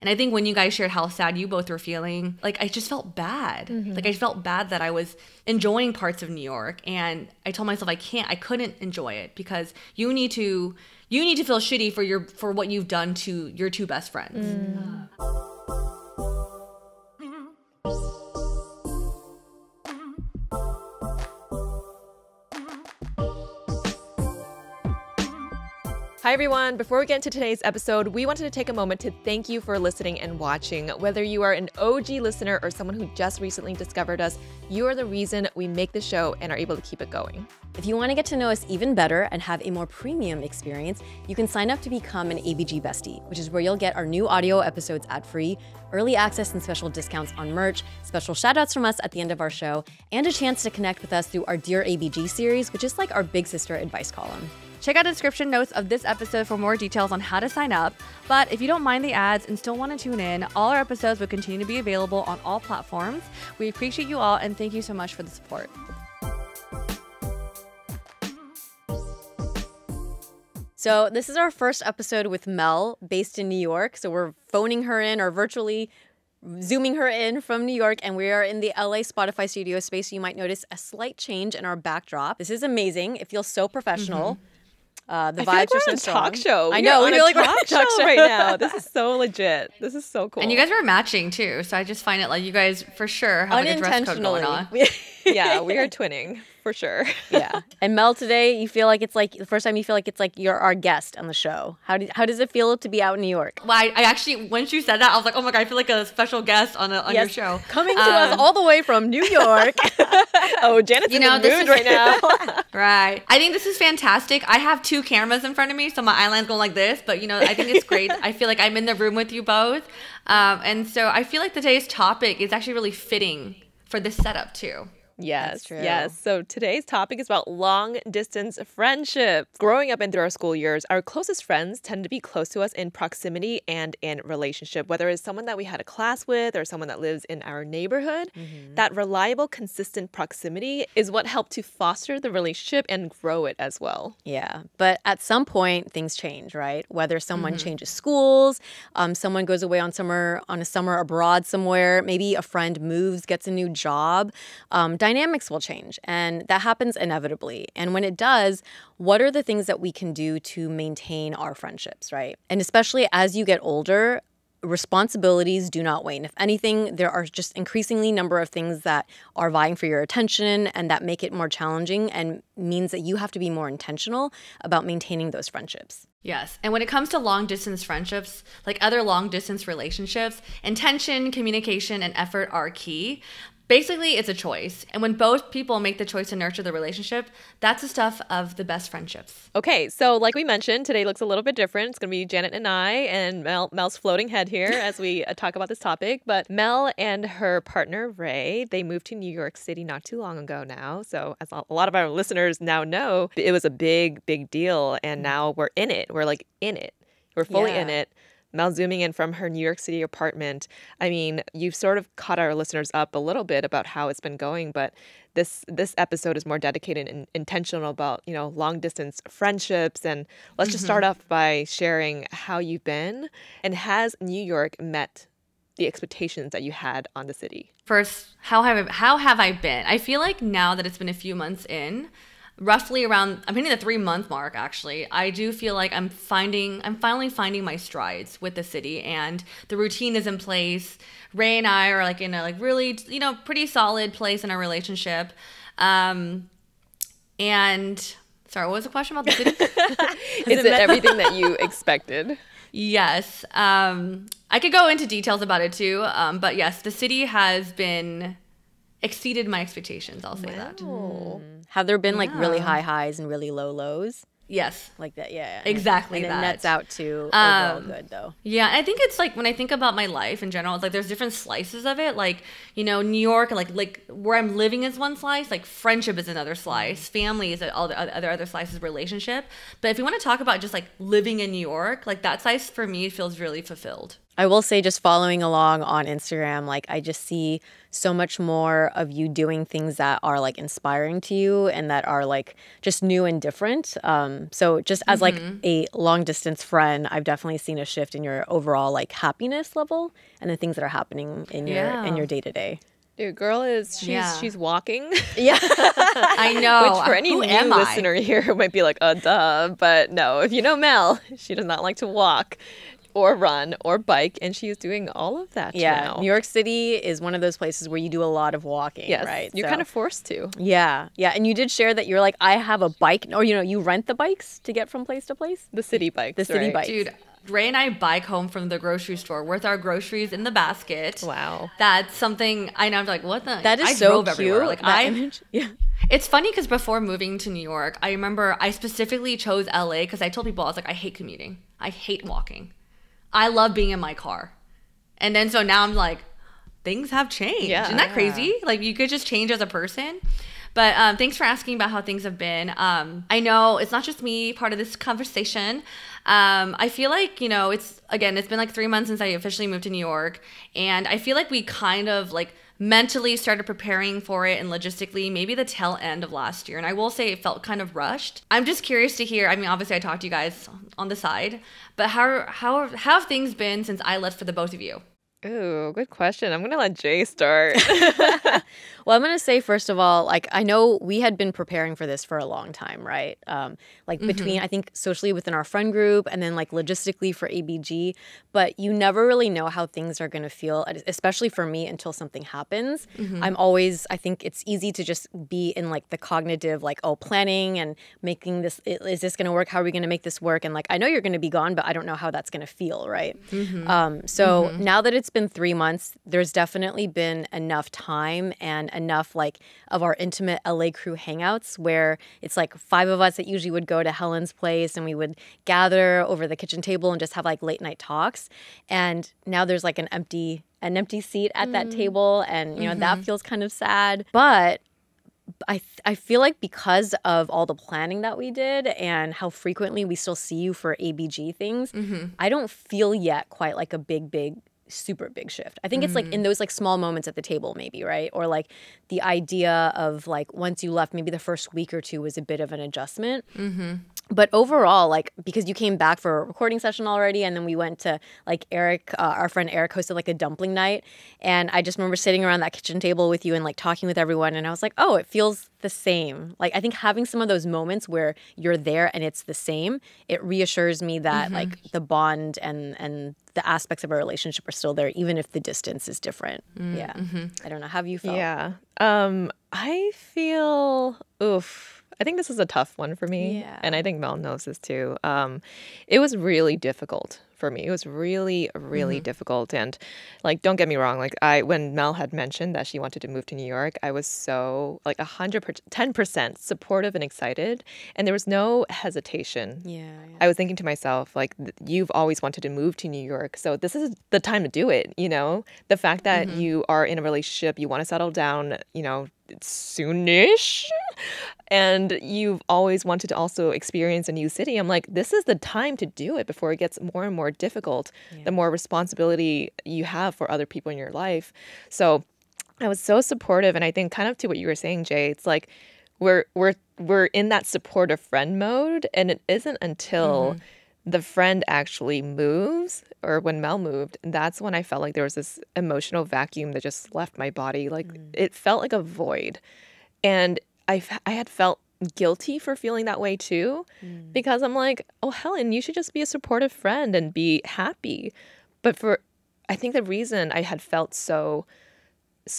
And I think when you guys shared how sad you both were feeling, like I just felt bad. Like I felt bad that I was enjoying parts of New York, and I told myself I couldn't enjoy it because you need to feel shitty for what you've done to your two best friends. Hi everyone, before we get into today's episode, we wanted to take a moment to thank you for listening and watching. Whether you are an OG listener or someone who just recently discovered us, you are the reason we make the show and are able to keep it going. If you want to get to know us even better and have a more premium experience, you can sign up to become an ABG Bestie, which is where you'll get our new audio episodes ad-free, early access and special discounts on merch, special shoutouts from us at the end of our show, and a chance to connect with us through our Dear ABG series, which is like our big sister advice column. Check out the description notes of this episode for more details on how to sign up. But if you don't mind the ads and still want to tune in, all our episodes will continue to be available on all platforms. We appreciate you all and thank you so much for the support. So this is our first episode with Mel, based in New York. So we're phoning her in or virtually zooming her in from New York, and we are in the LA Spotify studio space. So you might notice a slight change in our backdrop. This is amazing. It feels so professional. The vibes are so strong. Talk show. I know. We feel like we're on a talk show right now. This is so legit. This is so cool. And you guys are matching too, so I just find it like you guys for sure have like a dress code going on. Yeah, we are twinning for sure. Yeah. And Mel, today you feel like it's like the first time you feel like it's like you're our guest on the show. How does it feel to be out in New York? Well, I actually, once you said that, I was like, oh my God, I feel like a special guest on your show. Coming to us all the way from New York. Oh, Janet's in the mood right now. Right. I think this is fantastic. I have two cameras in front of me, so my eyeline's going like this, but I think it's great. I feel like I'm in the room with you both. And so I feel like today's topic is actually really fitting for this setup too. Yes, yes. So today's topic is about long-distance friendships. Growing up and through our school years, our closest friends tend to be close to us in proximity and in relationship, whether it's someone that we had a class with or someone that lives in our neighborhood. That reliable, consistent proximity is what helped to foster the relationship and grow it as well. Yeah, but at some point, things change, right? Whether someone changes schools, someone goes away on a summer abroad somewhere, maybe a friend moves, gets a new job, dynamics will change, and that happens inevitably. And when it does, what are the things that we can do to maintain our friendships, right? And especially as you get older, responsibilities do not wane. If anything, there are just increasingly number of things that are vying for your attention and that make it more challenging and means that you have to be more intentional about maintaining those friendships. Yes. And when it comes to long distance friendships, like other long distance relationships, intention, communication, and effort are key. Basically, it's a choice. And when both people make the choice to nurture the relationship, that's the stuff of the best friendships. Okay, so like we mentioned, today looks a little bit different. It's going to be Janet and I and Mel's floating head here as we talk about this topic. But Mel and her partner, Ray, they moved to New York City not too long ago now. So as a lot of our listeners now know, it was a big, big deal. And now we're in it. We're like in it. We're fully in it. Mel zooming in from her New York City apartment. I mean, you've sort of caught our listeners up a little bit about how it's been going, but this episode is more dedicated and intentional about, long distance friendships. And let's just start off by sharing how you've been, and has New York met the expectations that you had on the city? First, how have I been? I feel like now that it's been a few months in, roughly around, I'm hitting the 3-month mark actually, I do feel like I'm finally finding my strides with the city, and the routine is in place. Ray and I are like in a really, pretty solid place in our relationship. And sorry, what was the question about the city? Is it everything that you expected? Yes. I could go into details about it too. But yes, the city has exceeded my expectations. I'll say that. Have there been like really high highs and really low lows? Yes. Like that, yeah. Exactly and that. it nets out to overall good, though. Yeah, I think it's like when I think about my life in general, it's like there's different slices of it. Like, New York, like where I'm living is one slice, like friendship is another slice, family is all the other slices, relationship. But if you want to talk about just like living in New York, like that slice for me feels really fulfilled. I will say, just following along on Instagram, like I just see so much more of you doing things that are like inspiring to you and that are like just new and different. So just as like a long distance friend, I've definitely seen a shift in your overall like happiness level and the things that are happening in your day to day. Dude, girl she's walking. Yeah. I know. Which for any Who new am I? listener here might be like, duh. But no, if you know Mel, she does not like to walk or run or bike, and she's doing all of that now. New York City is one of those places where you do a lot of walking, Yes, right? you're kind of forced to. Yeah. And you did share that you're like, I have a bike, or you rent the bikes to get from place to place? The city bikes, The city right? bikes. Dude, Ray and I bike home from the grocery store with our groceries in the basket. Wow. That's something I know. I'm like, what the? That is I so drove cute. everywhere. Like that image. Yeah. It's funny because before moving to New York, I remember I specifically chose LA because I told people I was like, I hate commuting. I hate walking. I love being in my car. And then so now I'm like, things have changed. Yeah. Isn't that crazy? Like you could just change as a person. But thanks for asking about how things have been. I know it's not just me part of this conversation. I feel like, it's been like 3 months since I officially moved to New York. And I feel like we kind of like mentally started preparing for it and logistically maybe the tail end of last year. And I will say it felt kind of rushed. I'm just curious to hear, I mean, obviously I talked to you guys on the side, but how have things been since I left for the both of you? Ooh, good question. I'm going to let Jay start. Well, I'm going to say, first of all, like, I know we had been preparing for this for a long time, right? Between, I think, socially within our friend group and then, like, logistically for ABG. But you never really know how things are going to feel, especially for me, until something happens. I think it's easy to just be in, like, the cognitive, like, planning and making this, is this going to work? How are we going to make this work? And, like, I know you're going to be gone, but I don't know how that's going to feel, right? Now that it's been 3 months, there's definitely been enough time and enough like of our intimate LA crew hangouts where it's like 5 of us that usually would go to Helen's place and we would gather over the kitchen table and just have like late night talks. And now there's like an empty seat at that table, and that feels kind of sad. But I feel like because of all the planning that we did and how frequently we still see you for ABG things, I don't feel yet quite like a big super big shift. I think it's like in those like small moments at the table maybe, right? Or like the idea of like once you left, maybe the first week or two was a bit of an adjustment. But overall, like, because you came back for a recording session already, and then we went to, like, Eric, our friend Eric hosted, like, a dumpling night. And I just remember sitting around that kitchen table with you and, like, talking with everyone. And I was like, oh, it feels the same. Like, I think having some of those moments where you're there and it's the same, it reassures me that, like, the bond and the aspects of our relationship are still there, even if the distance is different. Yeah. I don't know. How have you felt? Yeah. I feel, I think this is a tough one for me. Yeah. And I think Mel knows this too. It was really difficult for me. It was really, really difficult. And like, don't get me wrong. Like when Mel had mentioned that she wanted to move to New York, I was so like 110% supportive and excited. And there was no hesitation. Yeah. I was thinking to myself, like, you've always wanted to move to New York. So this is the time to do it. The fact that you are in a relationship, you want to settle down, soonish. And you've always wanted to also experience a new city. I'm like, this is the time to do it before it gets more and more difficult, the more responsibility you have for other people in your life. So I was so supportive. And I think kind of to what you were saying, Jay, it's like we're in that supportive friend mode. And it isn't until the friend actually moves, or when Mel moved, that's when I felt like there was this emotional vacuum that just left my body. Like it felt like a void. And I had felt guilty for feeling that way too, because I'm like, oh, Helen, you should just be a supportive friend and be happy. But I think the reason I had felt so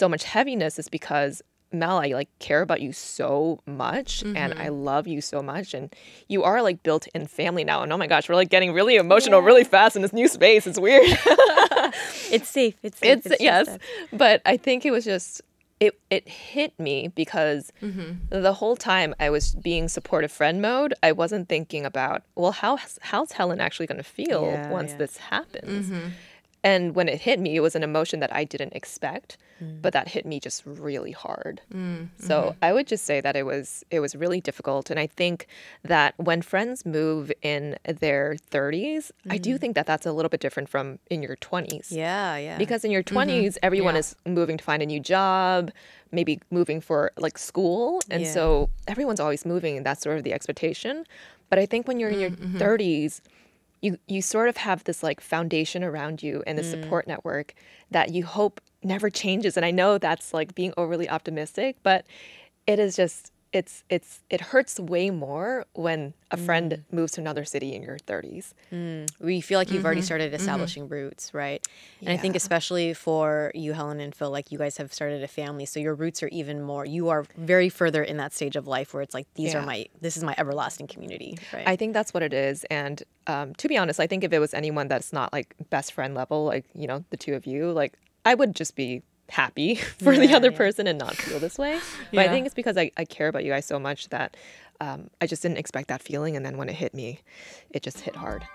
much heaviness is because, Mel, I like care about you so much and I love you so much, and you are like built-in family now. And oh my gosh, we're like getting really emotional really fast in this new space. It's weird. It's safe. It's safe. It's yes. safe. But I think it was just it hit me because the whole time I was being supportive friend mode, I wasn't thinking about, well, how's Helen actually going to feel once this happens? And when it hit me, it was an emotion that I didn't expect, but that hit me just really hard. So I would just say that it was really difficult. And I think that when friends move in their 30s, I do think that that's a little bit different from in your 20s. Yeah. Because in your 20s, everyone is moving to find a new job, maybe moving for like school. And so everyone's always moving, and that's sort of the expectation. But I think when you're in your 30s, you sort of have this like foundation around you and a support network that you hope never changes. And I know that's like being overly optimistic, but it is just it hurts way more when a friend moves to another city in your 30s. We feel like you've already started establishing roots, right? And I think especially for you, Helen and Phil, like you guys have started a family, so your roots are even more, you are very further in that stage of life where it's like, this is my everlasting community, right? I think that's what it is. And to be honest, I think if it was anyone that's not like best friend level, like, you know, the two of you, like I would just be happy for the other person and not feel this way. But I think it's because I care about you guys so much that I just didn't expect that feeling. And then when it hit me, it just hit hard.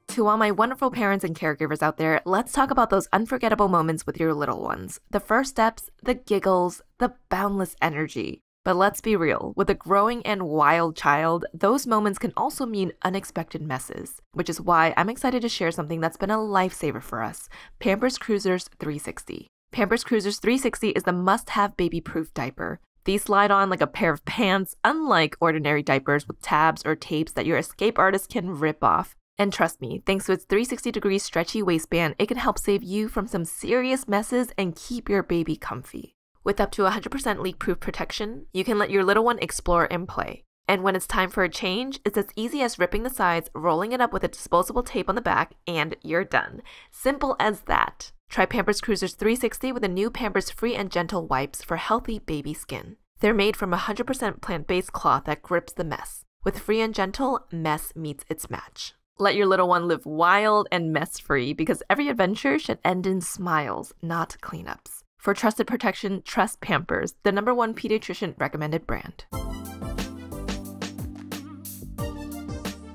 To all my wonderful parents and caregivers out there, let's talk about those unforgettable moments with your little ones. The first steps, the giggles, the boundless energy. But let's be real, with a growing and wild child, those moments can also mean unexpected messes, which is why I'm excited to share something that's been a lifesaver for us, Pampers Cruisers 360. Pampers Cruisers 360 is the must-have baby-proof diaper. These slide on like a pair of pants, unlike ordinary diapers with tabs or tapes that your escape artist can rip off. And trust me, thanks to its 360-degree stretchy waistband, it can help save you from some serious messes and keep your baby comfy. With up to 100% leak-proof protection, you can let your little one explore and play. And when it's time for a change, it's as easy as ripping the sides, rolling it up with a disposable tape on the back, and you're done. Simple as that. Try Pampers Cruisers 360 with the new Pampers Free and Gentle wipes for healthy baby skin. They're made from 100% plant-based cloth that grips the mess. With Free and Gentle, mess meets its match. Let your little one live wild and mess-free because every adventure should end in smiles, not cleanups. For trusted protection, trust Pampers, the #1 pediatrician recommended brand.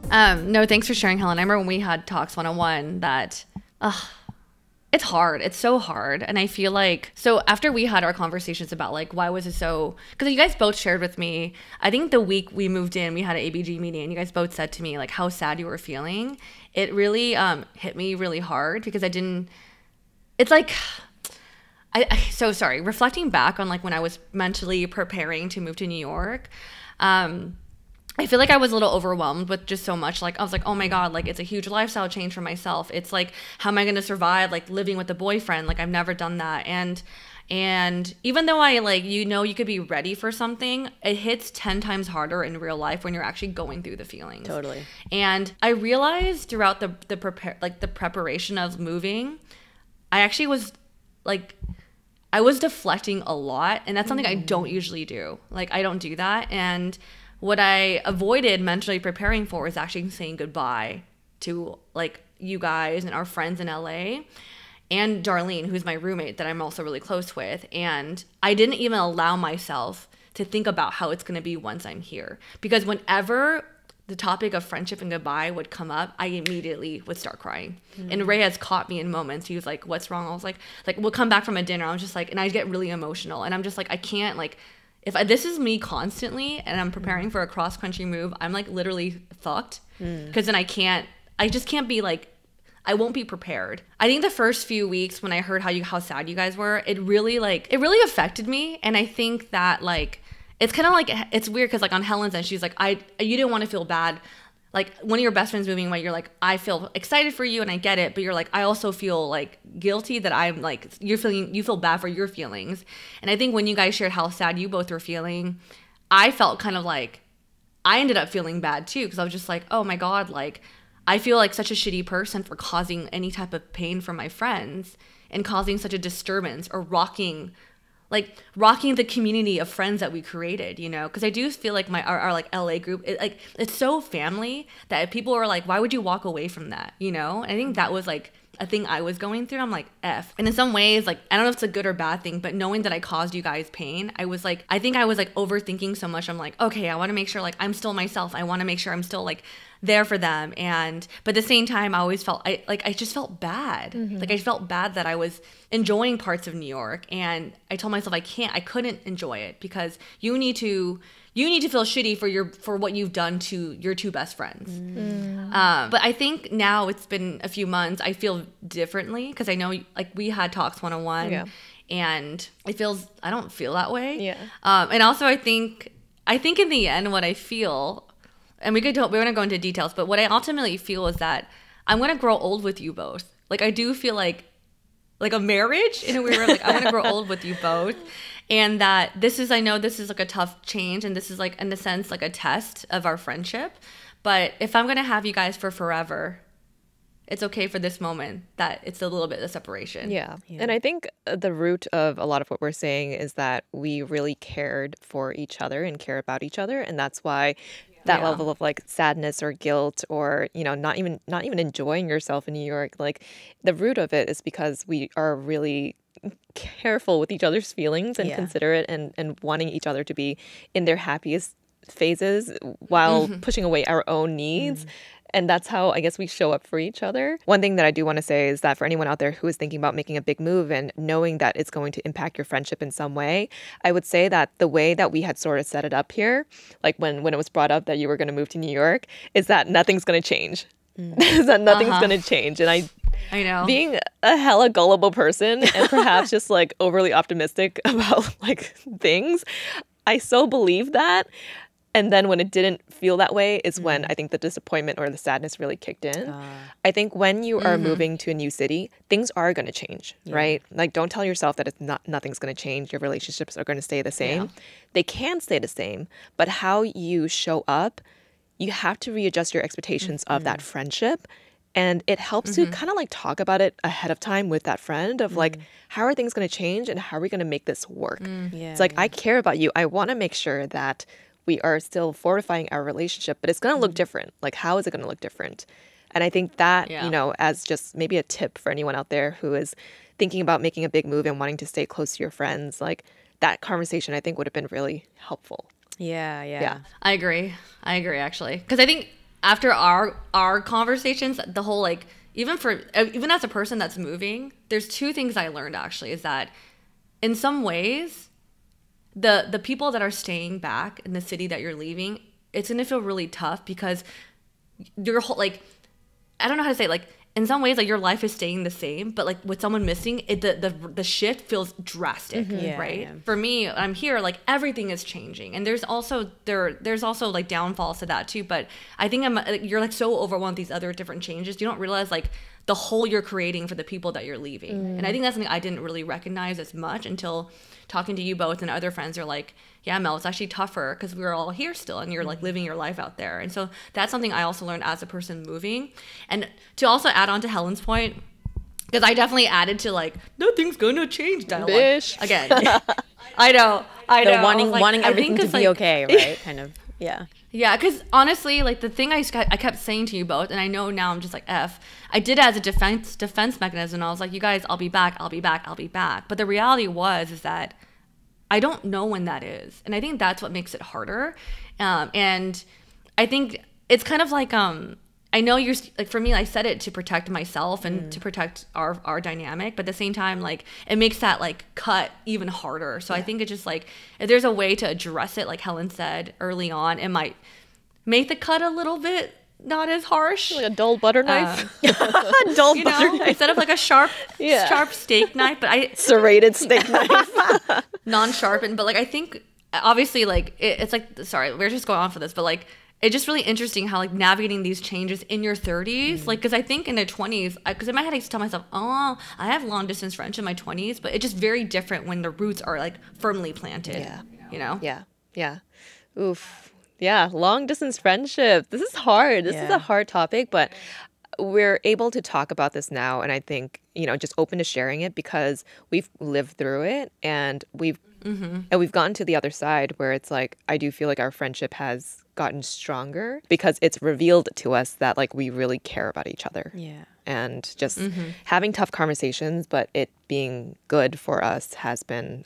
No, thanks for sharing, Helen. I remember when we had talks one-on-one that it's hard. It's so hard. And I feel like, so after we had our conversations about like, why was it so, because you guys both shared with me, I think the week we moved in, we had an ABG meeting and you guys both said to me like how sad you were feeling. It really hit me really hard because it's like, so sorry, reflecting back on like when I was mentally preparing to move to New York, I feel like I was a little overwhelmed with just so much. Like I was like, oh my God, like it's a huge lifestyle change for myself. It's like, how am I going to survive like living with a boyfriend? Like I've never done that. And even though I like, you could be ready for something, it hits 10 times harder in real life when you're actually going through the feelings. Totally. And I realized throughout the preparation of moving, I actually was like, I was deflecting a lot, and that's something I don't usually do. Like, I don't do that. And what I avoided mentally preparing for is actually saying goodbye to, like, you guys and our friends in LA and Darlene, who's my roommate that I'm also really close with. And I didn't even allow myself to think about how it's going to be once I'm here. Because whenever the topic of friendship and goodbye would come up, I immediately would start crying. And Ray has caught me in moments. He was like, what's wrong? I was like, we'll come back from a dinner. I was just like, and I get really emotional. And I'm just like, I can't, like, this is me constantly and I'm preparing for a cross-country move, I'm like literally fucked. Because then I just can't be like, I won't be prepared. I think the first few weeks when I heard how sad you guys were, it really affected me. And I think that like, it's kind of like, it's weird because like on Helen's end, she's like, you didn't want to feel bad. Like one of your best friends moving away, you're like, I feel excited for you and I get it. But you're like, I also feel like guilty that I'm like, you feel bad for your feelings. And I think when you guys shared how sad you both were feeling, I felt kind of like, I ended up feeling bad too. Because I was just like, oh my God, like I feel like such a shitty person for causing any type of pain for my friends and causing such a disturbance or rocking the community of friends that we created, you know, because I do feel like our like LA group, it's so family that if people are like, why would you walk away from that, you know? And I think that was like a thing I was going through. I'm like, F. And in some ways, like, I don't know if it's a good or bad thing, but knowing that I caused you guys pain, I think I was like overthinking so much. I'm like, okay, I want to make sure like I'm still myself. I want to make sure I'm still like there for them. And but at the same time, I always felt I just felt bad. Like I felt bad that I was enjoying parts of New York, and I told myself I couldn't enjoy it because you need to feel shitty for what you've done to your two best friends. But I think now it's been a few months, I feel differently because I know like we had talks one-on-one. Yeah. And I don't feel that way. Yeah. And also I think in the end what I feel, and we're going to go into details, but what I ultimately feel is that I'm going to grow old with you both. Like I do feel like a marriage in a weird way. Like I'm going to grow old with you both. And that I know this is like a tough change, and this is like in a sense like a test of our friendship. But if I'm going to have you guys for forever, it's okay for this moment that it's a little bit of separation. Yeah. And I think the root of a lot of what we're saying is that we really cared for each other and care about each other. And that's why that level of like sadness or guilt or, not even enjoying yourself in New York, like the root of it is because we are really careful with each other's feelings and considerate and wanting each other to be in their happiest phases while pushing away our own needs. And that's how I guess we show up for each other. One thing that I do want to say is that for anyone out there who is thinking about making a big move and knowing that it's going to impact your friendship in some way, I would say that the way that we had sort of set it up here, like when it was brought up that you were going to move to New York, is that nothing's going to change. Is that nothing's going to change. And I know. Being a hella gullible person and perhaps just like overly optimistic about like things, I so believe that. And then when it didn't feel that way is when I think the disappointment or the sadness really kicked in. I think when you are moving to a new city, things are going to change, right? Like don't tell yourself that nothing's going to change. Your relationships are going to stay the same. They can stay the same, but how you show up, you have to readjust your expectations of that friendship. And it helps to kind of like talk about it ahead of time with that friend of like, how are things going to change and how are we going to make this work? It's like, I care about you. I want to make sure that we are still fortifying our relationship, but it's going to look different. Like, how is it going to look different? And I think that, as just maybe a tip for anyone out there who is thinking about making a big move and wanting to stay close to your friends, like that conversation, I think would have been really helpful. Yeah. I agree actually. Because I think after our conversations, the whole like, even as a person that's moving, there's two things I learned actually is that in some ways, the people that are staying back in the city that you're leaving, it's going to feel really tough because your whole, like, I don't know how to say it, like, in some ways, like, your life is staying the same, but, like, with someone missing, the shift feels drastic, right? Yeah. For me, I'm here, like, everything is changing. And there's also, like, downfalls to that, too. But I think you're, like, so overwhelmed with these other different changes. You don't realize, like, the hole you're creating for the people that you're leaving. And I think that's something I didn't really recognize as much until talking to you both, and other friends are like, yeah, Mel, it's actually tougher because we're all here still and you're like living your life out there. And so that's something I also learned as a person moving. And to also add on to Helen's point, because I definitely added to like, nothing's gonna change dialogue. Bish. Again. I know. The wanting everything to be okay, right? Kind of. Yeah. Yeah, because honestly, like the thing I kept saying to you both, and I know now I'm just like, I did it as a defense mechanism. I was like, you guys, I'll be back. But the reality is that I don't know when that is. And I think that's what makes it harder. And I think it's kind of like, I know you're, like, for me, I said it to protect myself and to protect our dynamic, but at the same time, like, it makes that, like, cut even harder. So I think it's just, like, if there's a way to address it, like Helen said early on, it might make the cut a little bit not as harsh. Like a dull butter knife. Dull butter knife. Instead of, like, a sharp steak knife, but serrated steak knife. Non-sharpened, but, like, I think, obviously, like, it's like, sorry, we're just going on for this, but, like, it's just really interesting how, like, navigating these changes in your 30s, like, because I think in the 20s, because in my head I used to tell myself, oh, I have long distance friends in my 20s, but it's just very different when the roots are, like, firmly planted, you know? Yeah. Oof. Yeah, long distance friendship. This is hard. This is a hard topic, but we're able to talk about this now, and I think, just open to sharing it because we've lived through it, and we've gotten to the other side where it's like, I do feel like our friendship has gotten stronger because it's revealed to us that, like, we really care about each other. Yeah. And just having tough conversations, but it being good for us has been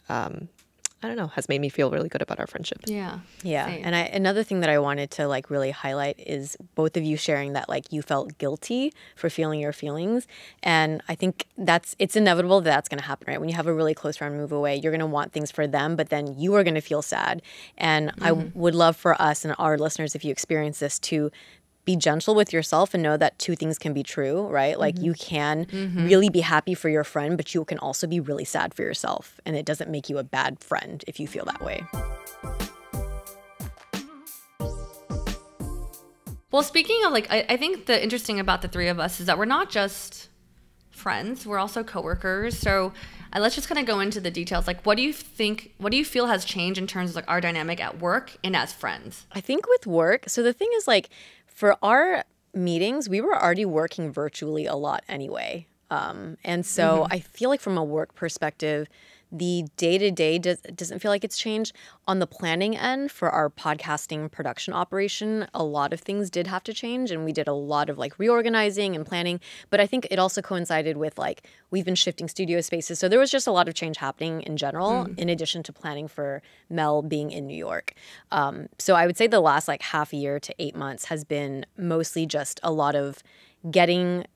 I don't know, has made me feel really good about our friendship. Yeah. Yeah. Same. And another thing that I wanted to like really highlight is both of you sharing that like you felt guilty for feeling your feelings. And I think it's inevitable that that's going to happen, right? When you have a really close friend move away, you're going to want things for them, but then you are going to feel sad. And I would love for us and our listeners, if you experience this, to be gentle with yourself and know that two things can be true, right? Like you can really be happy for your friend, but you can also be really sad for yourself. And it doesn't make you a bad friend if you feel that way. Well, speaking of like, I think the interesting about the three of us is that we're not just friends, we're also coworkers. So let's just kind of go into the details. Like, what do you feel has changed in terms of like our dynamic at work and as friends? I think with work, so the thing is like, for our meetings, we were already working virtually a lot anyway. And so I feel like from a work perspective, the day-to-day doesn't feel like it's changed. On the planning end for our podcasting production operation, a lot of things did have to change, and we did a lot of like reorganizing and planning. But I think it also coincided with like we've been shifting studio spaces. So there was just a lot of change happening in general, in addition to planning for Mel being in New York. So I would say the last like half a year to 8 months has been mostly just a lot of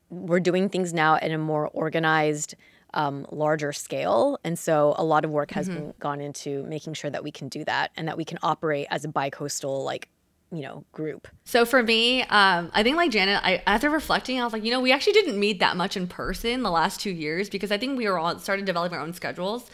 we're doing things now at a more organized, larger scale. And so a lot of work has been gone into making sure that we can do that and that we can operate as a bi-coastal group. So for me, I think like Janet, after reflecting, I was like, we actually didn't meet that much in person the last 2 years because I think we were all started developing our own schedules.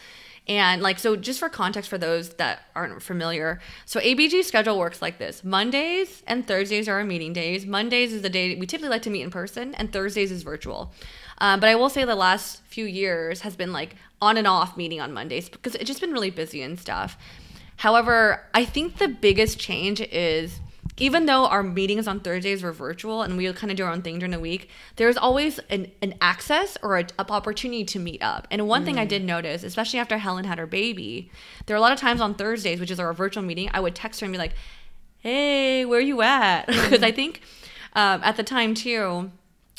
And like, so just for context for those that aren't familiar, so ABG's schedule works like this. Mondays and Thursdays are our meeting days. Mondays is the day we typically like to meet in person, and Thursdays is virtual. But I will say the last few years has been like on and off meeting on Mondays because it's just been really busy and stuff. However, I think the biggest change is even though our meetings on Thursdays were virtual and we kind of do our own thing during the week, there's always an access or an opportunity to meet up. And one thing I did notice, especially after Helen had her baby, there are a lot of times on Thursdays, which is our virtual meeting, I would text her and be like, hey, where you at? Because I think at the time too,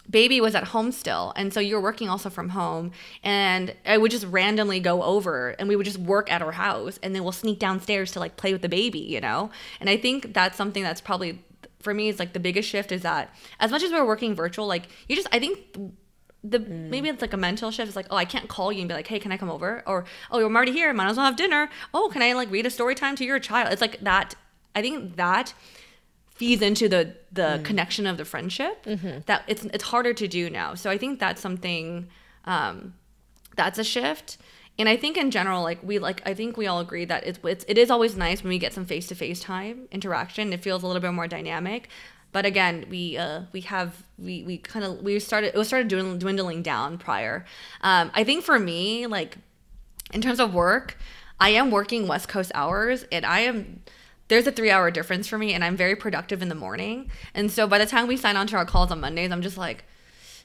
baby was at home still, and so you're working also from home, and I would just randomly go over and we would just work at our house, and then we'll sneak downstairs to like play with the baby, and I think that's something that's probably for me is like the biggest shift is that as much as we're working virtual, like I think maybe it's like a mental shift. It's like, oh, I can't call you and be like, hey, can I come over? Or, oh, I'm already here, might as well have dinner. Oh, can I like read a story time to your child? It's like that. I think that feeds into the connection of the friendship that it's harder to do now. So I think that's something that's a shift. And I think in general, I think we all agree that it is always nice when we get some face-to-face time interaction. It feels a little bit more dynamic. But again, it was started dwindling down prior. I think for me, like in terms of work, I am working West Coast hours, and there's a 3-hour difference for me, and I'm very productive in the morning. And so by the time we sign on to our calls on Mondays, I'm just like,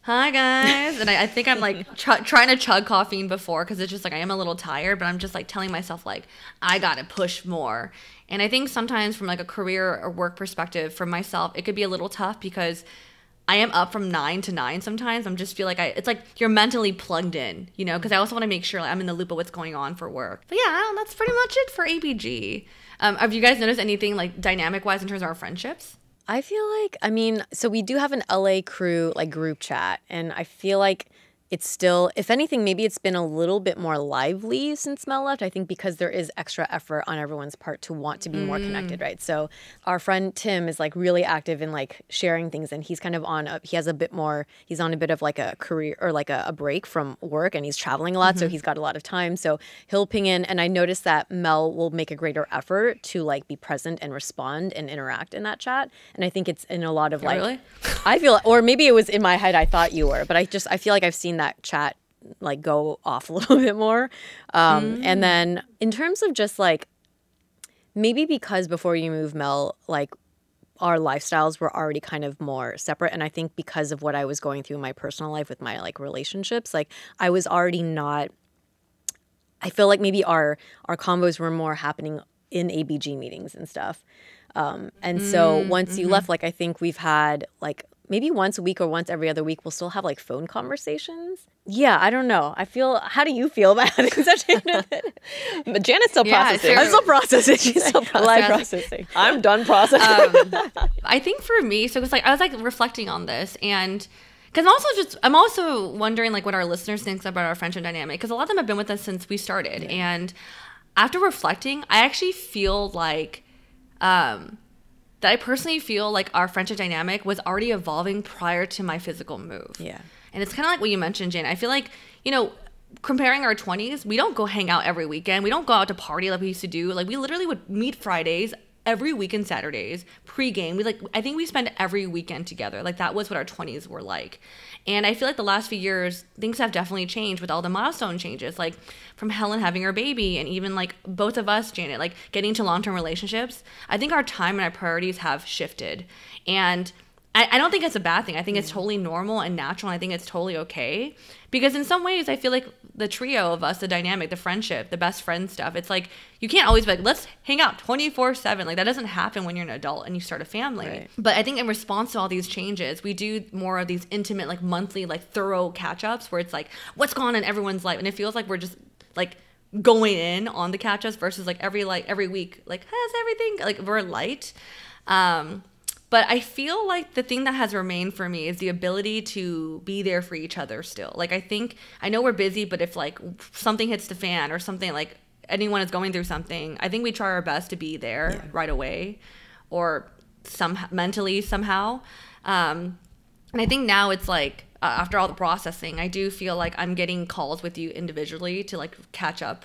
hi guys. And I think I'm like trying to chug caffeine before because it's just like I am a little tired, but I'm just like telling myself like I gotta push more. And I think sometimes from like a career or work perspective for myself, it could be a little tough because I am up from 9 to 9 sometimes. I'm just feel like it's like you're mentally plugged in, because I also want to make sure like, I'm in the loop of what's going on for work. But yeah, that's pretty much it for ABG. Have you guys noticed anything like dynamic wise in terms of our friendships? I feel like, so we do have an LA crew like group chat, and I feel like it's still, if anything, maybe it's been a little bit more lively since Mel left. I think because there is extra effort on everyone's part to want to be more connected, right? So our friend Tim is like really active in like sharing things, and he's kind of he's on a bit of like a career or like a break from work, and he's traveling a lot, so he's got a lot of time. So he'll ping in, and I noticed that Mel will make a greater effort to like be present and respond and interact in that chat. And I think it's in a lot of like, really? I feel, or maybe it was in my head, I thought you were, but I feel like I've seen that chat like go off a little bit more. And then in terms of just like, maybe because before you move Mel, like our lifestyles were already kind of more separate. And I think because of what I was going through in my personal life with my like relationships, like I was already not, I feel like maybe our combos were more happening in ABG meetings and stuff. And so once you left, like I think we've had like maybe once a week or once every other week, we'll still have like phone conversations. Yeah, I don't know. How do you feel about having such a But Janet's still processing. I'm still processing. She's still Live processing. I'm done processing. I think for me, so it's like I was like reflecting on this, and because I'm also wondering like what our listeners think about our friendship dynamic, because a lot of them have been with us since we started, and after reflecting, I actually feel like that I personally feel like our friendship dynamic was already evolving prior to my physical move. Yeah. And it's kind of like what you mentioned, Jane. I feel like, comparing our 20s, we don't go hang out every weekend. We don't go out to party like we used to do. Like, we literally would meet Fridays, every weekend Saturdays, pregame. I think we spend every weekend together. Like, that was what our 20s were like. And I feel like the last few years, things have definitely changed with all the milestone changes. Like, from Helen having her baby, and even like both of us, Janet, like getting into long-term relationships. I think our time and our priorities have shifted. And I don't think it's a bad thing. I think it's totally normal and natural. And I think it's totally okay. Because in some ways, I feel like the trio of us, the dynamic, the friendship, the best friend stuff, it's like you can't always be like, let's hang out 24/7. Like, that doesn't happen when you're an adult and you start a family. Right. But I think in response to all these changes, we do more of these intimate, like monthly, like thorough catch-ups where it's like, what's going on in everyone's life? And it feels like we're just like going in on the catch-ups versus like every week, like, how's everything? Like, we're light. But I feel like the thing that has remained for me is the ability to be there for each other still. Like, I know we're busy, but if like something hits the fan or something, like anyone is going through something, I think we try our best to be there right away, or mentally somehow. And I think now it's like, after all the processing, I do feel like I'm getting calls with you individually to like catch up,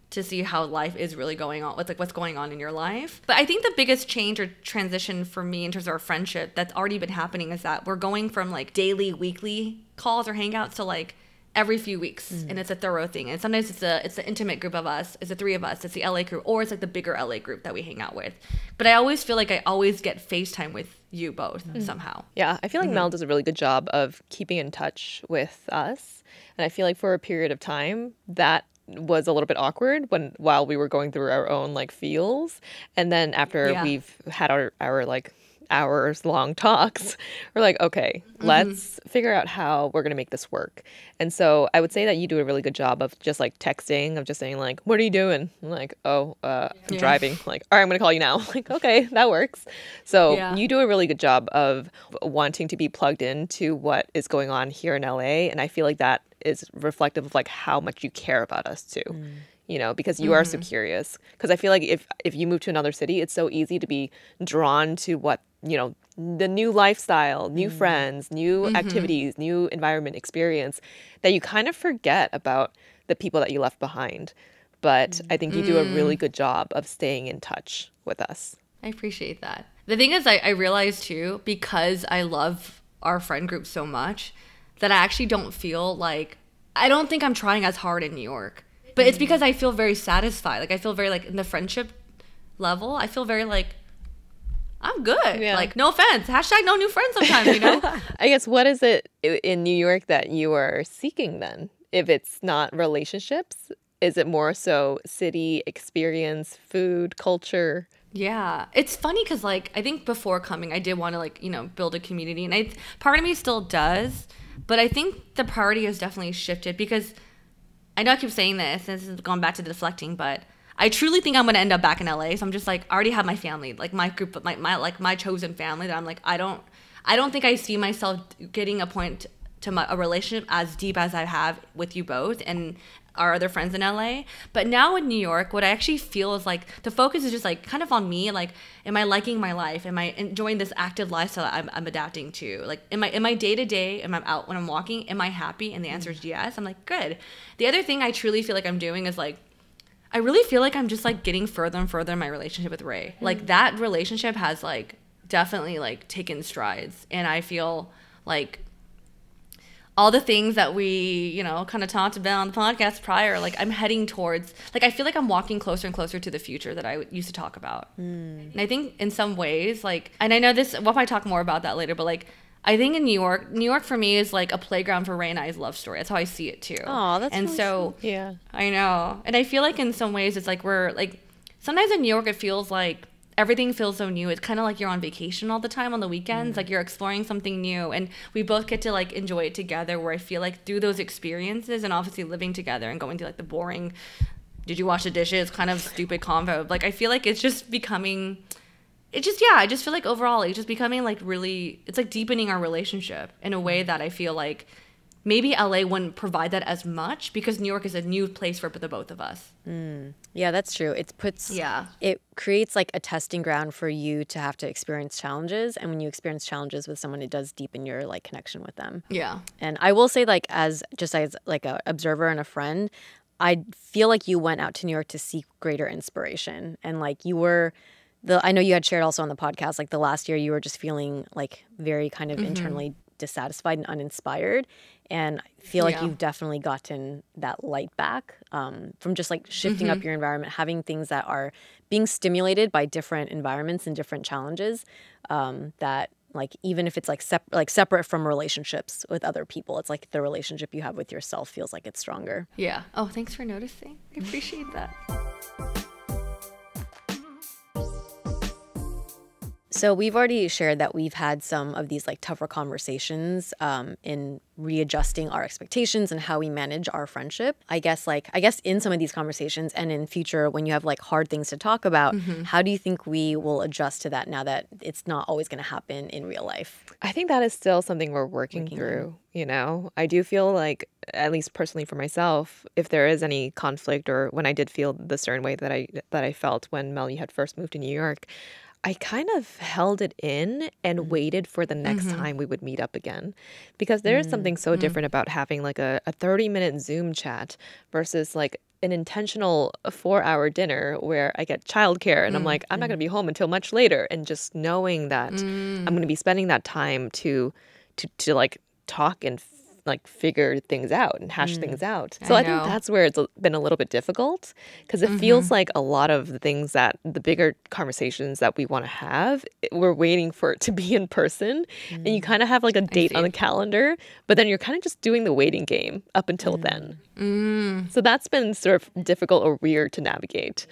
to see how life is really going on, what's going on in your life. But I think the biggest change or transition for me in terms of our friendship that's already been happening is that we're going from like daily, weekly calls or hangouts to like every few weeks, and it's a thorough thing. And sometimes it's the intimate group of us, it's the three of us, it's the LA group, or it's like the bigger LA group that we hang out with. But I always feel like I always get FaceTime with you both somehow. Yeah, I feel like Mel does a really good job of keeping in touch with us. And I feel like for a period of time that was a little bit awkward while we were going through our own like feels, and then after we've had our like hours long talks, we're like, okay, let's figure out how we're gonna make this work. And so I would say that you do a really good job of just like texting, of just saying like, what are you doing? I'm like, I'm driving. Like, all right, I'm gonna call you now. Like, okay, that works. So you do a really good job of wanting to be plugged into what is going on here in LA, and I feel like that is reflective of like how much you care about us too. Because you are so curious. Because I feel like if you move to another city, it's so easy to be drawn to what, the new lifestyle, new friends, new activities, new environment experience, that you kind of forget about the people that you left behind. But I think you do a really good job of staying in touch with us. I appreciate that. The thing is, I realized too, because I love our friend group so much, that I actually don't feel like, I don't think I'm trying as hard in New York. But it's because I feel very satisfied. Like, I feel very, like, in the friendship level, I feel very, like, I'm good. Yeah. Like, no offense. # no new friends sometimes, I guess, what is it in New York that you are seeking then? If it's not relationships, is it more so city experience, food, culture? Yeah. It's funny because, like, I think before coming, I did want to, like, build a community. And part of me still does. But I think the priority has definitely shifted, because I know I keep saying this, and this is going back to the deflecting, but I truly think I'm going to end up back in LA. So I'm just like, I already have my family, like my group, my chosen family, that I'm like, I don't think I see myself getting a point to a relationship as deep as I have with you both and our other friends in LA. But now in New York, what I actually feel is like the focus is just like kind of on me. Like, am I liking my life? Am I enjoying this active lifestyle I'm adapting to? Like, am I day to day, am I out when I'm walking, am I happy? And the answer is yes. I'm like, good. The other thing I truly feel like I'm doing is like, I really feel like I'm just like getting further and further in my relationship with Ray. Like, that relationship has like definitely like taken strides. And I feel like all the things that we, kind of talked about on the podcast prior, like I'm heading towards, like I feel like I'm walking closer and closer to the future that I used to talk about. And I think in some ways, like, and I know this, we'll probably talk more about that later, but like, I think in New York for me is like a playground for Ray and I's love story. That's how I see it too. Oh, that's and so yeah, I know. And I feel like in some ways it's like we're like, sometimes in New York it feels like everything feels so new. It's kind of like you're on vacation all the time on the weekends. Like you're exploring something new, and we both get to like enjoy it together, where I feel like through those experiences and obviously living together and going through like the boring, did you wash the dishes kind of stupid convo, like I feel like it's just becoming, I just feel like overall it's just becoming like really, it's like deepening our relationship in a way that I feel like maybe LA wouldn't provide that as much, because New York is a new place for the both of us. Yeah, that's true. It creates like a testing ground for you to have to experience challenges. And when you experience challenges with someone, it does deepen your like connection with them. Yeah. And I will say, like, as like an observer and a friend, I feel like you went out to New York to seek greater inspiration. And like I know you had shared also on the podcast, like the last year you were just feeling like very kind of internally dissatisfied and uninspired. And I feel like you've definitely gotten that light back from just like shifting up your environment, having things that are being stimulated by different environments and different challenges, that like even if it's like separate from relationships with other people, it's like the relationship you have with yourself feels like it's stronger. Yeah. Oh, thanks for noticing. I appreciate that. So we've already shared that we've had some of these like tougher conversations in readjusting our expectations and how we manage our friendship. I guess in some of these conversations and in future when you have like hard things to talk about, how do you think we will adjust to that now that it's not always going to happen in real life? I think that is still something we're working through, you know? I do feel like, at least personally for myself, if there is any conflict or when I did feel the certain way that I felt when Mel, you had first moved to New York, I kind of held it in and waited for the next time we would meet up again. Because there is something so different about having like a 30-minute Zoom chat versus like an intentional 4-hour dinner where I get childcare and I'm like, I'm not going to be home until much later. And just knowing that I'm going to be spending that time to like talk and like figure things out and hash things out. So I think that's where it's been a little bit difficult, because it feels like a lot of the things that the bigger conversations that we want to have, we're waiting for it to be in person. And you kind of have like a date on the calendar, but then you're kind of just doing the waiting game up until then. So that's been sort of difficult or weird to navigate.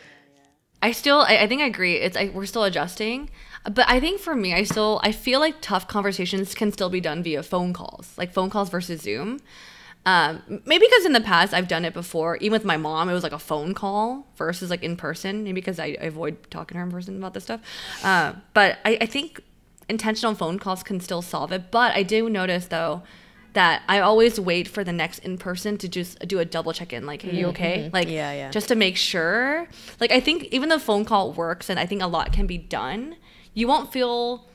I think I agree. We're still adjusting. But I think for me, I feel like tough conversations can still be done via phone calls, like phone calls versus Zoom. Maybe because in the past I've done it before, even with my mom, it was like a phone call versus like in person, maybe because I avoid talking to her in person about this stuff. But I think intentional phone calls can still solve it. But I do notice though that I always wait for the next in person to just do a double check in, like, hey, you okay? Like, just to make sure. Like, I think even the phone call works, and I think a lot can be done. You won't feel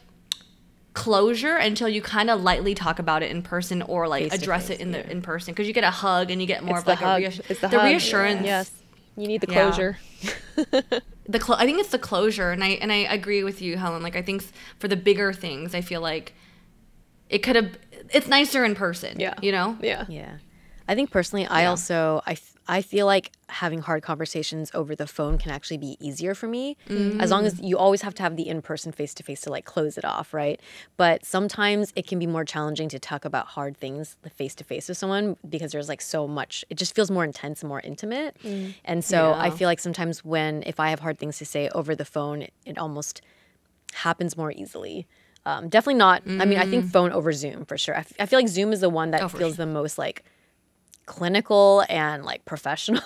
closure until you kind of lightly talk about it in person or like address it in person, because you get a hug and you get more of like the reassurance. Yes, you need the closure. I think it's the closure, and I agree with you, Helen. Like, I think for the bigger things, I feel like it's nicer in person. Yeah, you know. Yeah. I think personally, I feel like having hard conversations over the phone can actually be easier for me, as long as you always have to have the in-person face-to-face to like close it off, right? But sometimes it can be more challenging to talk about hard things face-to-face with someone, because there's like so much, it just feels more intense and more intimate. And so I feel like sometimes if I have hard things to say over the phone, it almost happens more easily. Definitely not, I mean, I think phone over Zoom for sure. I feel like Zoom is the one that feels the most like clinical and like professional,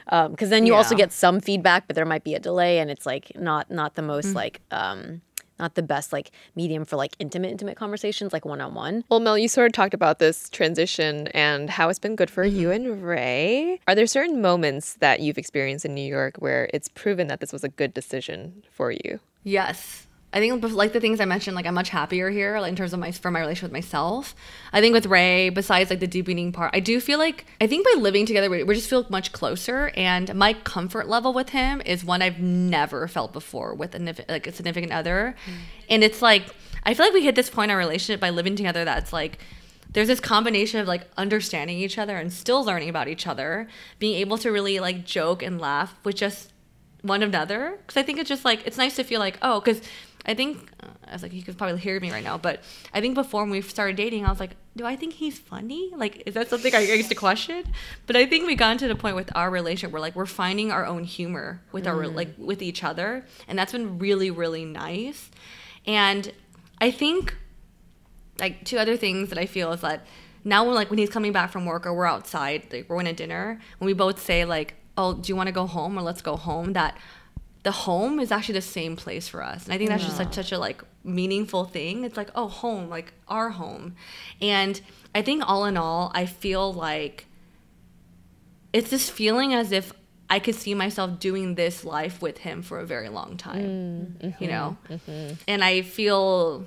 because then you also get some feedback, but there might be a delay, and it's like not the most like not the best like medium for like intimate conversations, like one-on-one. Well, Mel, you sort of talked about this transition and how it's been good for you and Ray. Are there certain moments that you've experienced in New York where it's proven that this was a good decision for you? Yes. I think like the things I mentioned, like I'm much happier here, like in terms of my relationship with myself. I think with Ray, besides like the deepening part, I do feel like, I think by living together, we just feel much closer, and my comfort level with him is one I've never felt before with a significant other. And it's like, I feel like we hit this point in our relationship by living together that's like, there's this combination of like understanding each other and still learning about each other, being able to really like joke and laugh with just one another. Because I think it's just like, it's nice to feel like, oh, because I think I was like, he could probably hear me right now, but I think before when we started dating, I was like, do I think he's funny? Like, is that something I used to question? But I think we got to the point with our relationship where like we're finding our own humor with our like with each other, and that's been really, really nice. And I think like two other things that I feel is that now when he's coming back from work or we're outside, like we're in a dinner, when we both say like, oh, do you want to go home or let's go home, that the home is actually the same place for us. And I think that's just like such a like meaningful thing. It's like, oh, home, like our home. And I think all in all, I feel like it's this feeling as if I could see myself doing this life with him for a very long time, you know? And I feel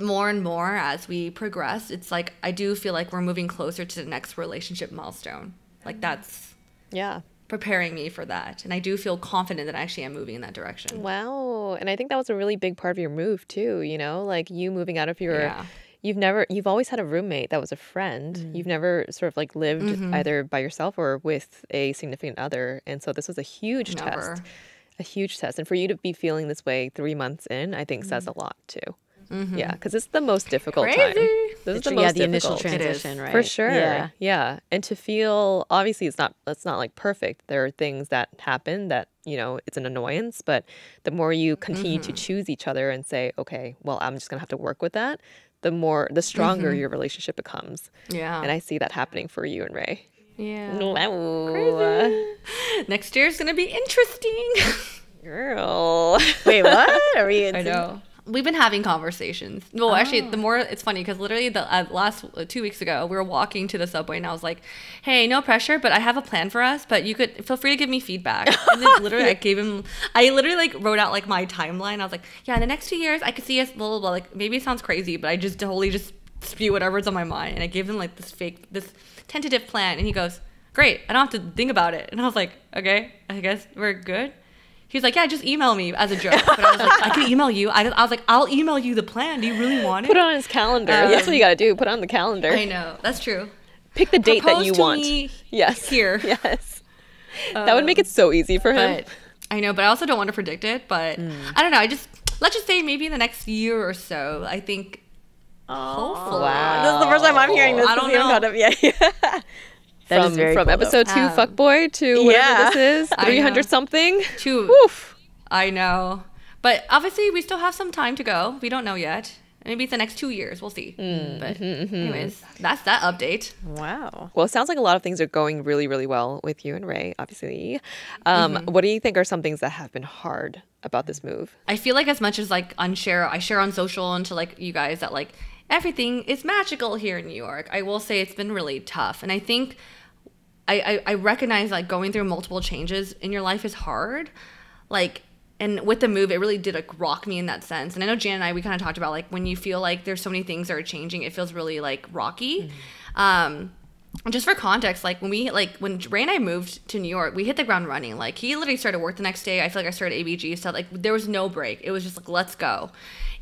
more and more as we progress, it's like I do feel like we're moving closer to the next relationship milestone. Like that's preparing me for that. And I do feel confident that I actually am moving in that direction. Wow. And I think that was a really big part of your move too, you know, like you moving out of your you've always had a roommate that was a friend. You've never sort of like lived either by yourself or with a significant other. And so this was a huge test. A huge test. And for you to be feeling this way 3 months in, I think says a lot too. Yeah, because it's the most difficult time. This is the most the initial difficult. transition, right? For sure. Yeah. And to feel, obviously it's not like perfect. There are things that happen that, you know, it's an annoyance, but the more you continue to choose each other and say, okay, well, I'm just gonna have to work with that, the stronger your relationship becomes. Yeah. And I see that happening for you and Ray. Yeah. Wow. Crazy. Next year's gonna be interesting. Girl. Wait, what? Are we? I know. We've been having conversations. Well, actually, the more it's funny because literally the last 2 weeks ago, we were walking to the subway and I was like, "Hey, no pressure, but I have a plan for us. But you could feel free to give me feedback." And then literally, I literally like wrote out like my timeline. I was like, "Yeah, in the next 2 years, I could see us blah blah blah." Like maybe it sounds crazy, but I just totally just spew whatever's on my mind, and I gave him like this tentative plan, and he goes, "Great, I don't have to think about it." And I was like, "Okay, I guess we're good." He's like, "Yeah, just email me," as a joke. But I was like, "I can email you." I was like, "I'll email you the plan. Do you really want it?" Put it on his calendar. That's what you got to do. Put it on the calendar. I know. That's true. Pick the date that you want. Me yes. Here. Yes. That would make it so easy for him. I know, but I also don't want to predict it. But I don't know. Let's just say maybe in the next year or so, I think. Hopefully. Wow. This is the first time I'm hearing this. I don't know. Yeah. That is very from cool, episode 2 fuckboy to whatever this is, 300 something. Woof. I know. But obviously we still have some time to go. We don't know yet. Maybe it's the next 2 years. We'll see. But anyways, that's that update. Wow. Well, it sounds like a lot of things are going really, really well with you and Ray, obviously. What do you think are some things that have been hard about this move? I feel like as much as like I share on social and to like you guys that like everything is magical here in New York, I will say it's been really tough. And I think I recognize like going through multiple changes in your life is hard. Like, and with the move, it really did like rock me in that sense. And I know Jan and I, we kind of talked about like when you feel like there's so many things that are changing, it feels really like rocky. Just for context, like when Ray and I moved to New York, we hit the ground running. Like he literally started work the next day. I feel like I started ABG, so like there was no break. It was just like, let's go.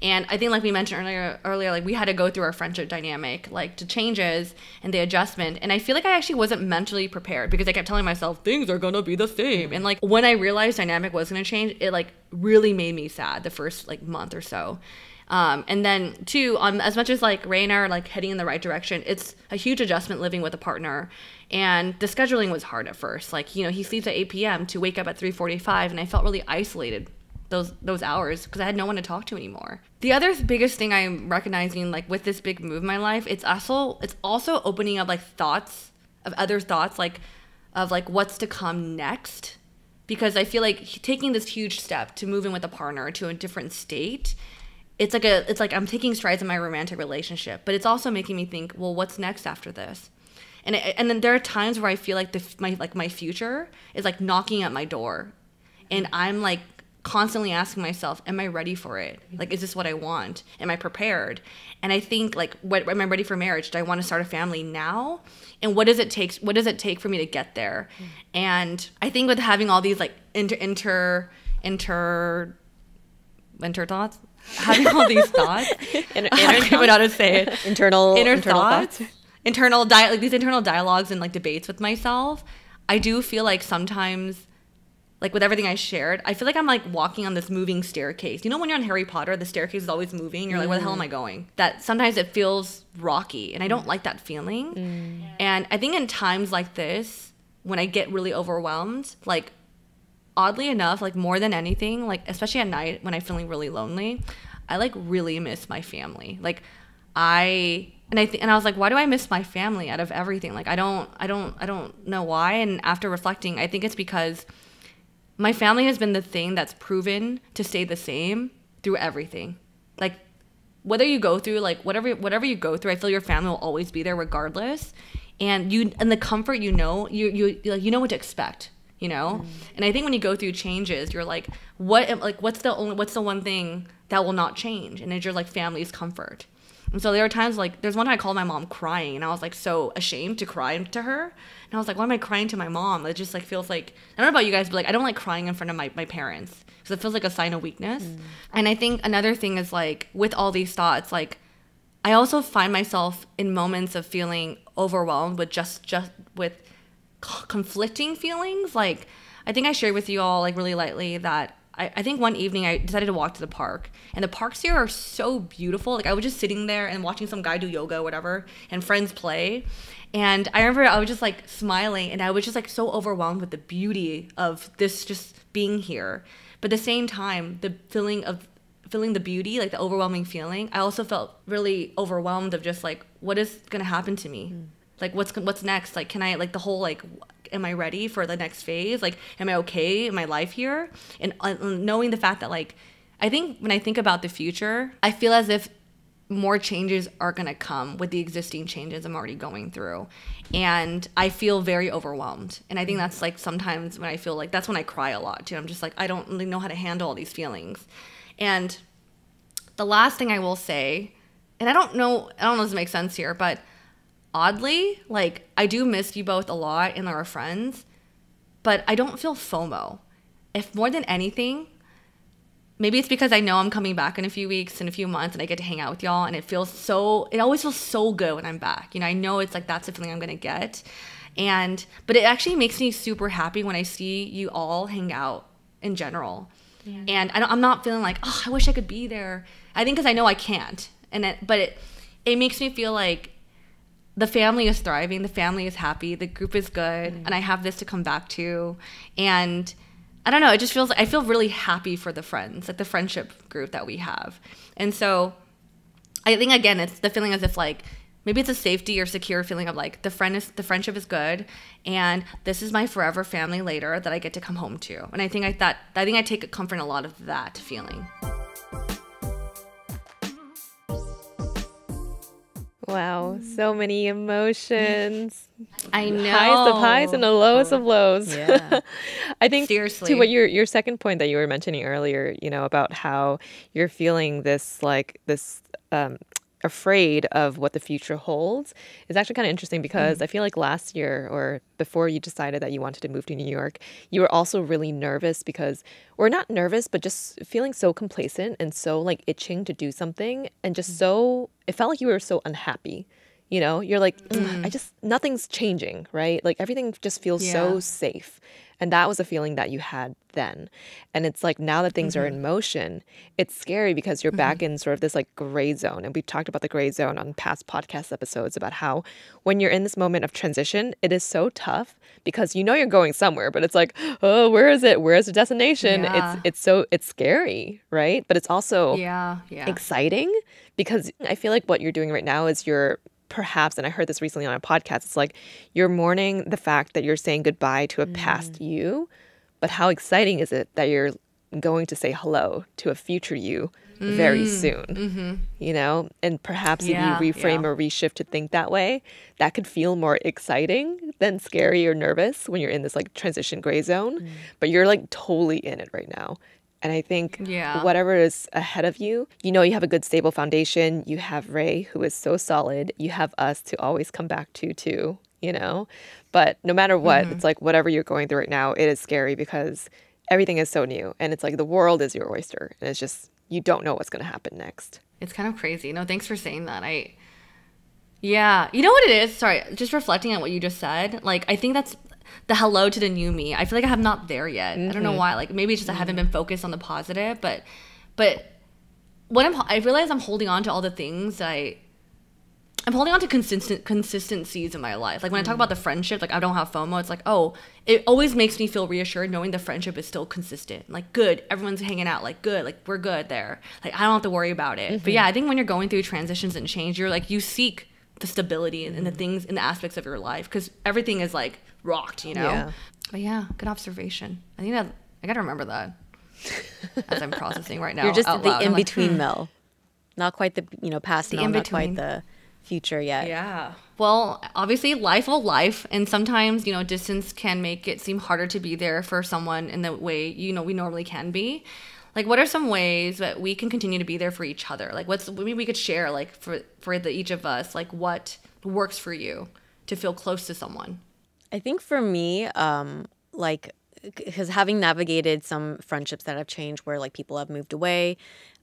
And I think like we mentioned earlier, like we had to go through our friendship dynamic, like to changes and the adjustment. And I feel like I actually wasn't mentally prepared because I kept telling myself things are gonna be the same. And like when I realized dynamic was gonna change, it like really made me sad the first like month or so. And then two, as much as like Ray and I are like heading in the right direction, it's a huge adjustment living with a partner. And the scheduling was hard at first. Like, you know, he sleeps at 8 p.m. to wake up at 3:45, and I felt really isolated those hours because I had no one to talk to anymore. The other biggest thing I'm recognizing like with this big move in my life, it's also opening up like other thoughts like of like what's to come next. Because I feel like taking this huge step to move in with a partner to a different state, it's like I'm taking strides in my romantic relationship, but it's also making me think, well, what's next after this? And then there are times where I feel like my future is like knocking at my door, and I'm like constantly asking myself, am I ready for it? Like, is this what I want? Am I prepared? And I think like, am I ready for marriage? Do I want to start a family now? And what does it take for me to get there? And I think with having all these like inter thoughts, having all these thoughts, I don't even know how to say it. Inner thoughts, these internal dialogues and like debates with myself. I do feel like sometimes like with everything I shared, I feel like I'm like walking on this moving staircase. You know when you're on Harry Potter, the staircase is always moving. You're like, where the hell am I going? That sometimes it feels rocky, and I don't like that feeling. And I think in times like this, when I get really overwhelmed, like oddly enough, like more than anything, like especially at night when I'm feeling really lonely, I like really miss my family. Like I was like, why do I miss my family out of everything? Like I don't know why. And after reflecting, I think it's because my family has been the thing that's proven to stay the same through everything. Like whether you go through like whatever you go through, I feel your family will always be there regardless. And the comfort, you know what to expect, you know? And I think when you go through changes, you're like, what's the one thing that will not change? And it's your like family's comfort. And so there are times like there's one time I called my mom crying, and I was like so ashamed to cry to her. And I was like, why am I crying to my mom? It just like feels like, I don't know about you guys, but like I don't like crying in front of my parents because it feels like a sign of weakness. And I think another thing is like with all these thoughts, like I also find myself in moments of feeling overwhelmed with just with conflicting feelings. Like I think I shared with you all like really lightly that I think one evening I decided to walk to the park, and the parks here are so beautiful. Like I was just sitting there and watching some guy do yoga or whatever, and friends play. And I remember I was just like smiling, and I was just like so overwhelmed with the beauty of this just being here. But at the same time, the feeling the beauty, like the overwhelming feeling, I also felt really overwhelmed of just like, what is going to happen to me? Like what's next? Like, can I, like the whole, like, am I ready for the next phase? Like, am I okay in my life here? And knowing the fact that like, I think when I think about the future, I feel as if more changes are going to come with the existing changes I'm already going through. And I feel very overwhelmed. And I think that's like sometimes when I feel like, that's when I cry a lot too. I'm just like, I don't really know how to handle all these feelings. And the last thing I will say, and I don't know if this makes sense here, but oddly, like I do miss you both a lot and our friends, but I don't feel FOMO. If more than anything, maybe it's because I know I'm coming back in a few weeks, in a few months, and I get to hang out with y'all, and it always feels so good when I'm back. You know, I know it's like that's the feeling I'm gonna get. But it actually makes me super happy when I see you all hang out in general. Yeah. And I'm not feeling like, oh, I wish I could be there. I think because I know I can't. But it makes me feel like the family is thriving, the family is happy, the group is good, and I have this to come back to. And I don't know, it just feels, I feel really happy for the friends, like the friendship group that we have. And so I think, again, it's the feeling as if like, maybe it's a safety or secure feeling of like the friendship is good, and this is my forever family later that I get to come home to. And I think I take comfort in a lot of that feeling. Wow, so many emotions. I know. Highs of highs and the lowest of lows. Yeah. I think seriously, to what your second point that you were mentioning earlier, you know, about how you're feeling this afraid of what the future holds is actually kind of interesting because I feel like last year or before you decided that you wanted to move to New York, you were also really nervous because, or not nervous, but just feeling so complacent and so like itching to do something and just so, it felt like you were so unhappy. You know, you're like, nothing's changing, right? Like everything just feels so safe. And that was a feeling that you had then. And it's like now that things are in motion, it's scary because you're back in sort of this like gray zone. And we've talked about the gray zone on past podcast episodes about how when you're in this moment of transition, it is so tough because you know you're going somewhere, but it's like, oh, where is it? Where's the destination? Yeah. It's scary, right? But it's also exciting because I feel like what you're doing right now is you're perhaps, and I heard this recently on a podcast, it's like you're mourning the fact that you're saying goodbye to a past you, but how exciting is it that you're going to say hello to a future you very soon, you know? And perhaps if you reframe or reshift to think that way, that could feel more exciting than scary or nervous when you're in this like transition gray zone, but you're like totally in it right now. And I think whatever is ahead of you, you know, you have a good stable foundation. You have Ray, who is so solid. You have us to always come back to too, you know. But no matter what, it's like whatever you're going through right now, it is scary because everything is so new. And it's like the world is your oyster. And it's just, you don't know what's going to happen next. It's kind of crazy. No, thanks for saying that. You know what it is? Sorry, just reflecting on what you just said. Like, I think that's the hello to the new me. I feel like I have not there yet. I don't know why. Like maybe it's just I haven't been focused on the positive, but I realize I'm holding on to all the things that I'm holding on to consistencies in my life. Like when I talk about the friendship, like I don't have FOMO. It's like, oh, it always makes me feel reassured knowing the friendship is still consistent. Like good, everyone's hanging out. Like good, like we're good there. Like I don't have to worry about it. But yeah, I think when you're going through transitions and change, you're like, you seek the stability and the things in the aspects of your life because everything is like rocked, you know? Yeah. But yeah, good observation. I think that I got to remember that as I'm processing right now. You're just out the loud. I'm in-between Mel. Not quite the, past The Mel, not in-between. quite the future yet. Yeah. Well, obviously life will life. And sometimes, distance can make it seem harder to be there for someone in the way, we normally can be. Like, what are some ways that we can continue to be there for each other? Like, maybe we could share, like, for each of us, like, what works for you to feel close to someone? I think for me, because having navigated some friendships that have changed where, like, people have moved away,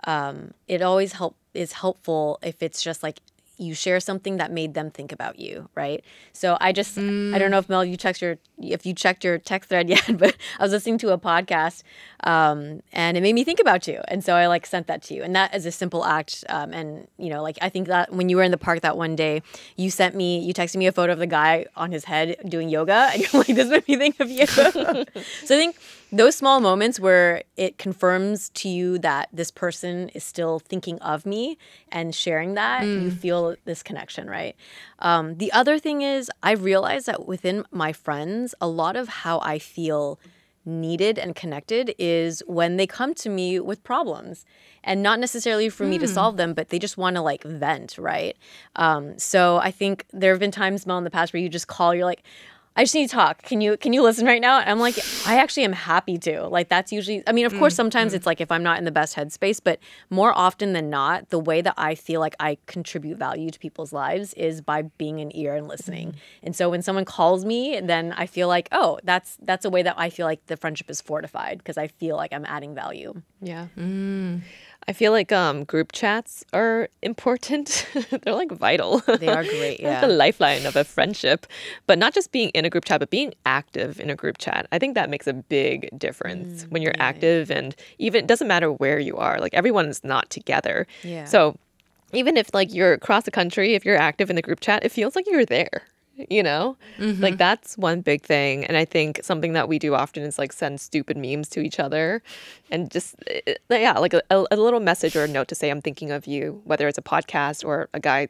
it always is helpful if it's just, like, you share something that made them think about you, right? So I don't know if Mel, if you checked your text thread yet, but I was listening to a podcast and it made me think about you. And so I sent that to you. And that is a simple act. And I think that when you were in the park that one day, you texted me a photo of the guy on his head doing yoga. And you're like, this made me think of you. So I think those small moments where it confirms to you that this person is still thinking of me and sharing that, you feel this connection, right? The other thing is I've realized that within my friends, a lot of how I feel needed and connected is when they come to me with problems and not necessarily for me to solve them, but they just want to vent, right? So I think there have been times, Mel, in the past where you just call, you're like, I just need to talk. Can you listen right now? And I'm like, I actually am happy to. That's usually, I mean, of course, sometimes it's if I'm not in the best headspace, but more often than not, the way that I feel like I contribute value to people's lives is by being an ear and listening. And so when someone calls me, then I feel like, oh, that's a way that I feel like the friendship is fortified because I feel like I'm adding value. Yeah. I feel like group chats are important. They're vital. They are great, yeah. The lifeline of a friendship. But not just being in a group chat, but being active in a group chat. I think that makes a big difference when you're active. And even it doesn't matter where you are. Everyone is not together. Yeah. So even if you're across the country, if you're active in the group chat, it feels like you're there. That's one big thing. And I think something that we do often is send stupid memes to each other and just a little message or a note to say I'm thinking of you, whether it's a podcast or a guy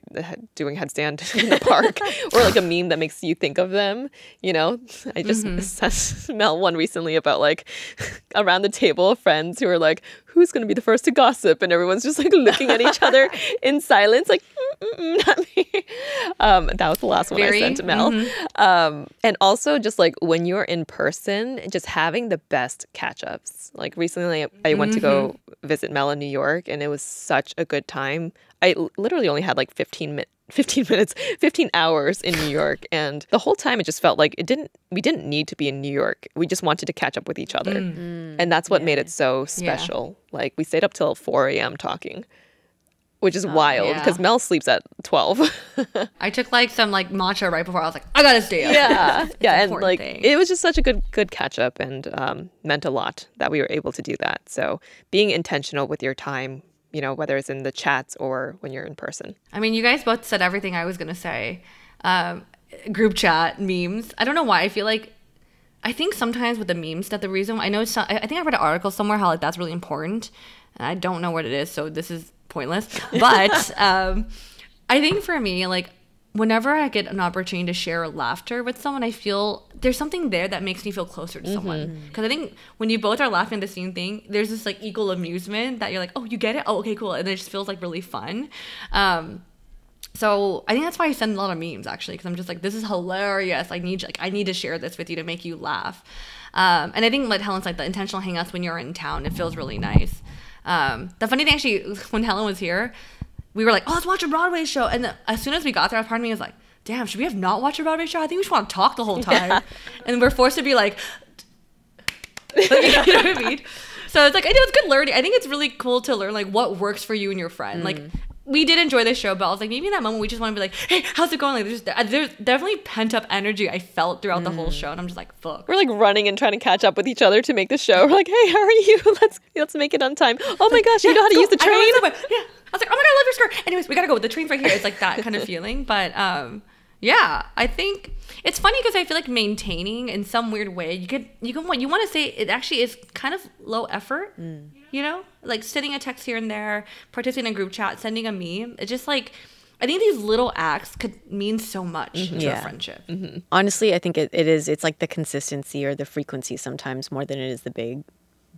doing headstand in the park or a meme that makes you think of them. I just sent Mel one recently about around the table of friends who are who's going to be the first to gossip, and everyone's just looking at each other in silence not me. That was the last one I sent to Mel. And also just when you're in person, just having the best catch-ups. Recently I went to go visit Mel in New York, and it was such a good time. I literally only had 15 hours in New York, and the whole time it just felt like we didn't need to be in New York. We just wanted to catch up with each other. And that's what made it so special. We stayed up till 4 a.m. talking, which is wild because Mel sleeps at 12. I took some matcha right before. I was like, I gotta stay up. Yeah. Yeah. And thing. It was just such a good catch up, and meant a lot that we were able to do that. So being intentional with your time, whether it's in the chats or when you're in person. I mean, you guys both said everything I was going to say. Group chat, memes. I don't know why. I think sometimes with the meme stuff, the reason I know, I think I read an article somewhere how that's really important. And I don't know what it is, so this is pointless. But I think for me, whenever I get an opportunity to share laughter with someone, I feel there's something there that makes me feel closer to someone. Because I think when you both are laughing at the same thing, there's this equal amusement that you're like, oh, you get it? Oh, okay, cool. And it just feels really fun. So I think that's why I send a lot of memes, actually, because I'm just this is hilarious. I need to share this with you to make you laugh. And I think Helen's the intentional hangouts when you're in town, it feels really nice. The funny thing, actually, when Helen was here, we were like, oh, let's watch a Broadway show. And as soon as we got there, part of me was like, damn, should we have not watched a Broadway show? I think we should want to talk the whole time. Yeah. And we're forced to be you know what I mean? So it's I know it's good learning. I think it's really cool to learn what works for you and your friend. we did enjoy the show, but I was like, maybe in that moment we just want to be like, hey, how's it going? Like there's definitely pent up energy I felt throughout the whole show, and I'm just like, fuck. We're like running and trying to catch up with each other to make the show. We're like, hey, how are you? Let's make it on time. Oh my gosh, you know how to use the train? Yeah. I was like, oh my god, I love your skirt. Anyways, we gotta go. The train's right here. It's like that kind of feeling. But yeah, I think it's funny because I feel like maintaining in some weird way, you want to say it actually is kind of low effort. You know, like sending a text here and there, participating in a group chat, sending a meme. It's just like, I think these little acts could mean so much to a friendship. Honestly, I think it's like the consistency or the frequency sometimes more than it is the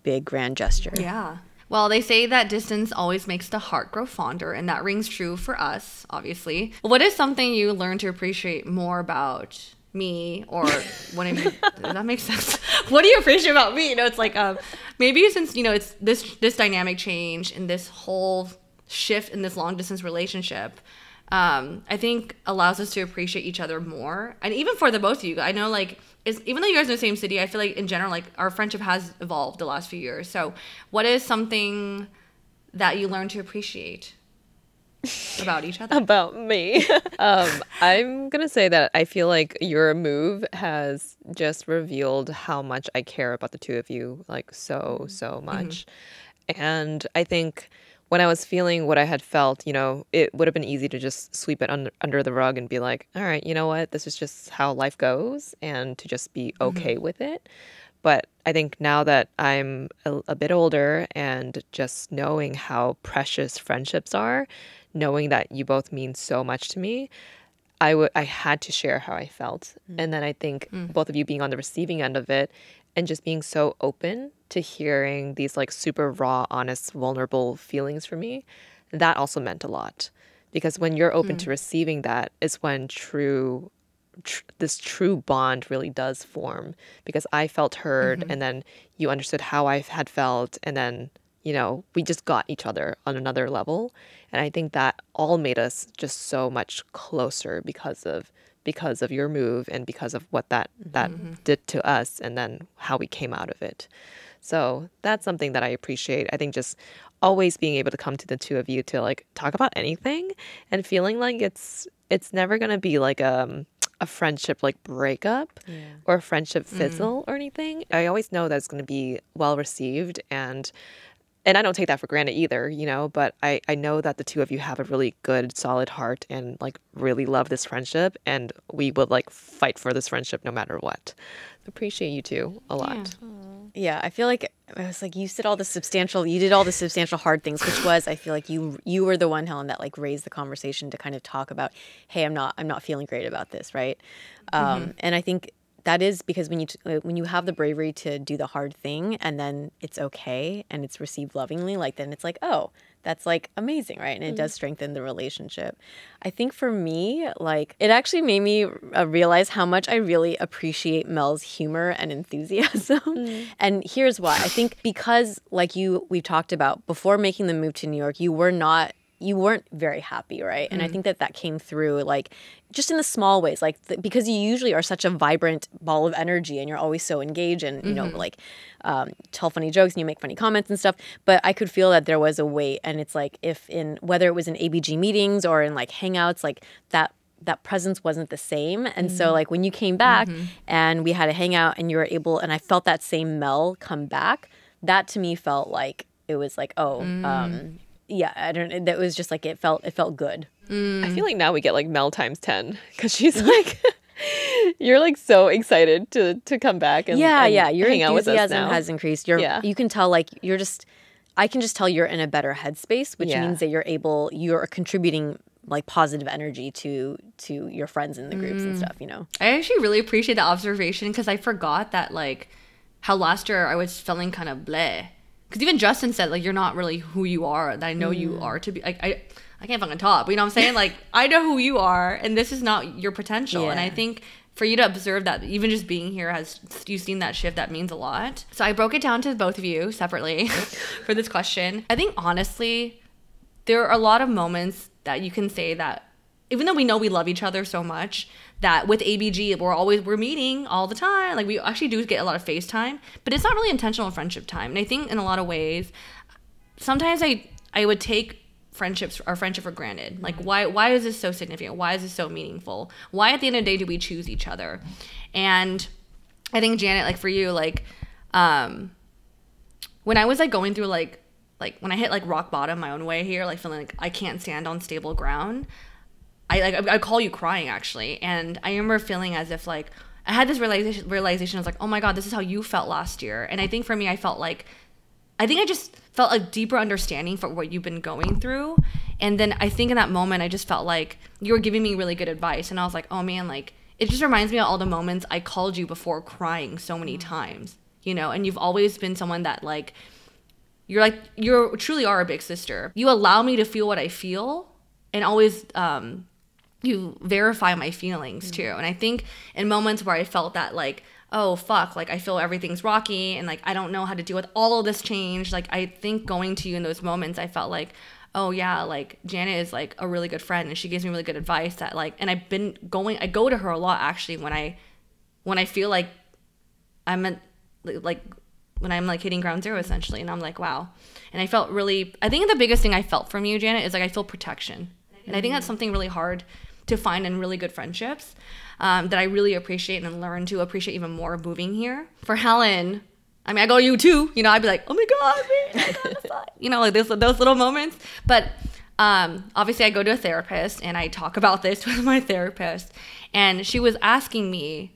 big grand gesture. Yeah. Well, they say that distance always makes the heart grow fonder, and that rings true for us, obviously. What is something you learned to appreciate more about me, or one of you? Does that make sense? What do you appreciate about me? You know, it's like maybe since, you know, it's this dynamic change and this whole shift in this long distance relationship, I think allows us to appreciate each other more. And even for the both of you, I know, like, even though you guys are in the same city, I feel like in general, like, our friendship has evolved the last few years. So what is something that you learned to appreciate about each other? About me. I'm going to say that I feel like your move has just revealed how much I care about the two of you, like, so much. And I think when I was feeling what I had felt, you know, it would have been easy to just sweep it under the rug and be like, all right, you know what, this is just how life goes, and to just be okay with it. But I think now that I'm a bit older and just knowing how precious friendships are, knowing that you both mean so much to me, I had to share how I felt. And then I think both of you being on the receiving end of it and just being so open to hearing these like super raw, honest, vulnerable feelings for me, that also meant a lot. Because when you're open to receiving that is when this true bond really does form. Because I felt heard, and then you understood how I had felt, and then, you know, we just got each other on another level. And I think that all made us just so much closer because of your move and because of what that did to us, and then how we came out of it. So that's something that I appreciate. I think just always being able to come to the two of you to like talk about anything and feeling like it's never going to be like a friendship like breakup or a friendship fizzle or anything. I always know that it's going to be well received, and I don't take that for granted either, you know, but I know that the two of you have a really good, solid heart and like really love this friendship, and we would like fight for this friendship no matter what. Appreciate you two a lot. Yeah, I feel like I was like, you did all the substantial hard things, which was, I feel like you were the one, Helen, that like raised the conversation to kind of talk about, hey, I'm not feeling great about this, right? And I think that is because when you have the bravery to do the hard thing and then it's okay and it's received lovingly, like then it's like, oh, that's like amazing, right? And it does strengthen the relationship. I think for me, like it actually made me realize how much I really appreciate Mel's humor and enthusiasm. And here's why. I think because like we've talked about before making the move to New York, you weren't very happy, right? And I think that came through like just in the small ways, like because you usually are such a vibrant ball of energy and you're always so engaged and, you know, like tell funny jokes and you make funny comments and stuff. But I could feel that there was a weight, and it's like whether it was in ABG meetings or in like hangouts, like that presence wasn't the same. And so like when you came back and we had a hangout and you were able, and I felt that same Mel come back, that to me felt like it was like, yeah, I don't. That was just like it felt good. I feel like now we get like Mel times 10 because she's like, you're like so excited to come back and your hang out with us now. Enthusiasm has increased. You can tell like I can just tell you're in a better headspace, which means that you're contributing like positive energy to your friends in the groups and stuff. You know, I actually really appreciate the observation because I forgot that like how last year I was feeling kind of bleh. Because even Justin said, like, you're not really who you are, that I know you are to be. Like, I can't fucking talk, but you know what I'm saying? Like, I know who you are, and this is not your potential. Yeah. And I think for you to observe that, even just being here, you've seen that shift, that means a lot. So I broke it down to both of you separately for this question. I think, honestly, there are a lot of moments that you can say that, even though we know we love each other so much, that with ABG, we're meeting all the time. Like, we actually do get a lot of FaceTime, but it's not really intentional friendship time. And I think in a lot of ways, sometimes I would take our friendship for granted? Like, why is this so significant? Why is this so meaningful? Why at the end of the day do we choose each other? And I think, Janet, like for you, like when I was like going through like when I hit like rock bottom my own way here, like feeling like I can't stand on stable ground, I call you crying actually. And I remember feeling as if like I had this realization. I was like, oh my God, this is how you felt last year. And I think for me, I just felt a deeper understanding for what you've been going through. And then I think in that moment, I just felt like you were giving me really good advice. And I was like, oh man, like it just reminds me of all the moments I called you before crying so many times, you know, and you've always been someone that like, you truly are a big sister. You allow me to feel what I feel and always, you verify my feelings too. And I think in moments where I felt that like, oh fuck, like I feel everything's rocky and like I don't know how to deal with all of this change, like I think going to you in those moments, I felt like, oh yeah, like Janet is like a really good friend and she gives me really good advice that like, and I go to her a lot actually when I feel like I'm when I'm like hitting ground zero essentially, and I'm like, wow. And I think the biggest thing I felt from you, Janet, is like I feel protection. And I think that's something really hard to find in really good friendships, that I really appreciate and learn to appreciate even more moving here. For Helen, I mean, I go to you too, you know, I'd be like, oh my God, man, I gotta fight. You know, like those little moments. But obviously I go to a therapist and I talk about this with my therapist, and she was asking me,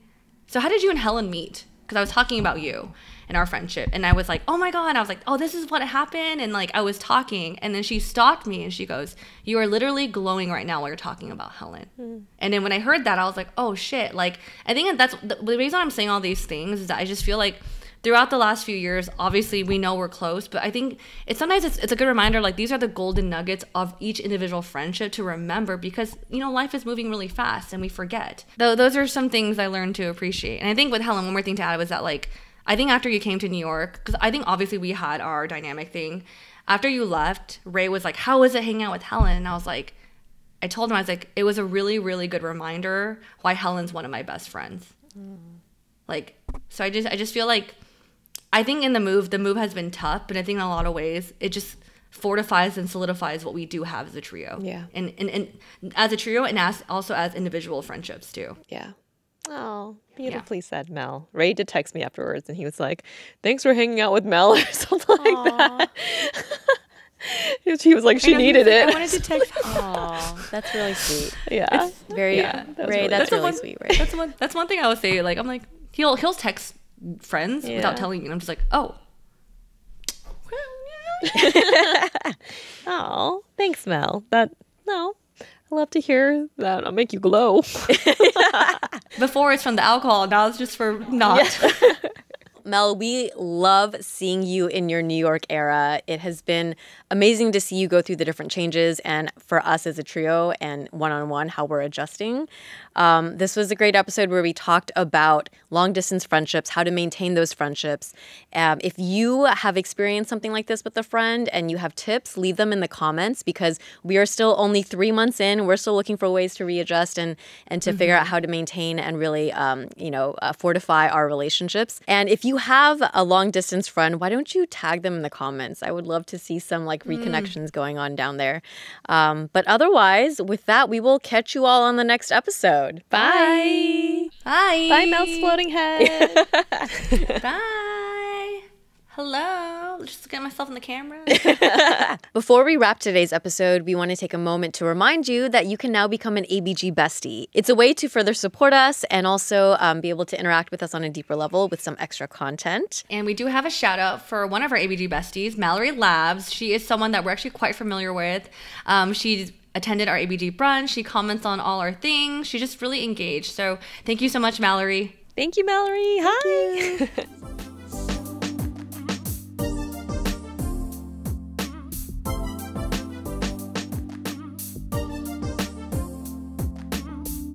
so how did you and Helen meet? Because I was talking about you and our friendship, and I was like, oh my God, I was like, oh, this is what happened, and like I was talking, and then she stopped me and she goes, you are literally glowing right now while you're talking about Helen. And then when I heard that, I was like, oh shit. Like I think that's the reason I'm saying all these things is that I just feel like throughout the last few years, obviously we know we're close, but I think it's a good reminder, like these are the golden nuggets of each individual friendship to remember, because you know life is moving really fast and we forget. Though those are some things I learned to appreciate. And I think with Helen, one more thing to add was that like I think after you came to New York, because I think obviously we had our dynamic thing. After you left, Ray was like, how was it hanging out with Helen? And I told him, I was like, it was a really, really good reminder why Helen's one of my best friends. Like, so I just feel like, I think in the move has been tough, but I think in a lot of ways, it just fortifies and solidifies what we do have as a trio. Yeah. And as a trio and also as individual friendships too. Yeah. Oh, beautifully said, Mel. Ray did text me afterwards and he was like, thanks for hanging out with Mel or something like that. He was like, she needed it. I wanted to text. Oh, that's really sweet. Yeah. It's very, Ray, that's really sweet, Ray. That's one thing I would say. Like, I'm like, he'll text friends without telling me. And I'm just like, oh. Oh, thanks, Mel. I love to hear that. I'll make you glow. Before it's from the alcohol, now it's just for not. Yeah. Mel, we love seeing you in your New York era. It has been amazing to see you go through the different changes, and for us as a trio and one-on-one, how we're adjusting. This was a great episode where we talked about long-distance friendships, how to maintain those friendships. If you have experienced something like this with a friend and you have tips, leave them in the comments, because we are still only 3 months in. We're still looking for ways to readjust and to figure out how to maintain and really, fortify our relationships. And if you have a long-distance friend, why don't you tag them in the comments? I would love to see some like reconnections going on down there. But otherwise, with that, we will catch you all on the next episode. Bye. Bye. Bye, Mel's floating head. Bye. Hello. Just get myself in the camera. Before we wrap today's episode, we want to take a moment to remind you that you can now become an ABG bestie. It's a way to further support us and also be able to interact with us on a deeper level with some extra content. And we do have a shout out for one of our ABG besties, Mallory Labs. She is someone that we're actually quite familiar with. She's attended our ABG brunch. She comments on all our things. She's just really engaged. So thank you so much, Mallory. Thank you, Mallory. Hi.